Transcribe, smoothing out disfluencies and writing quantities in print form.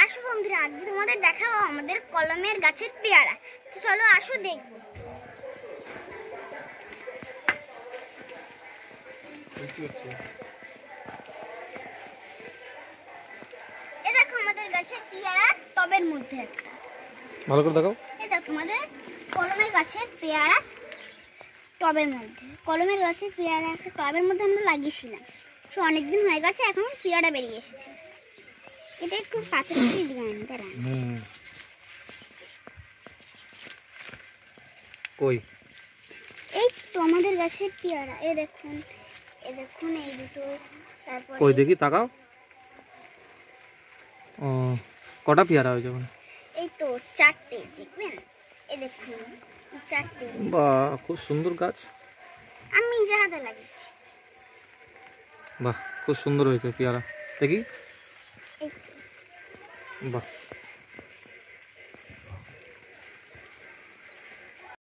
আসো বন্ধুরা, আজকে তোমাদের দেখাবো আমাদের কলমের গাছের পেয়ারা। তো চলো আসো দেখবো। এ দেখো আমাদের গাছের পেয়ারা টবের মধ্যে একটা। ভালো করে দেখাও। এই দেখো আমাদের কলমের গাছের পেয়ারা টবের মধ্যে। কলমের গাছের পেয়ারা একটা টবের মধ্যে আমরা লাগিয়েছিলাম। তো অনেকদিন হয়ে গেছে, এখন পেয়ারা বেরিয়ে এসেছে। এটা একটু কাঁচা দিয়ে দিয়ে আনি তারা। কই? এই তো আমাদের গাছের পেয়ারা। এই দেখুন এই দুটো। তারপর কই দেখি, তাকাও। ও, কটা পেয়ারা হয়েছে ওখানে? এই তো 4টে, দেখবেন। এই দেখুন 4টে। বাহ, খুব সুন্দর গাছ। আমি নিজে হাতে লাগিয়েছি। বাহ, খুব সুন্দর হয়েছে পেয়ারা। দেখি। এই তো। বাহ।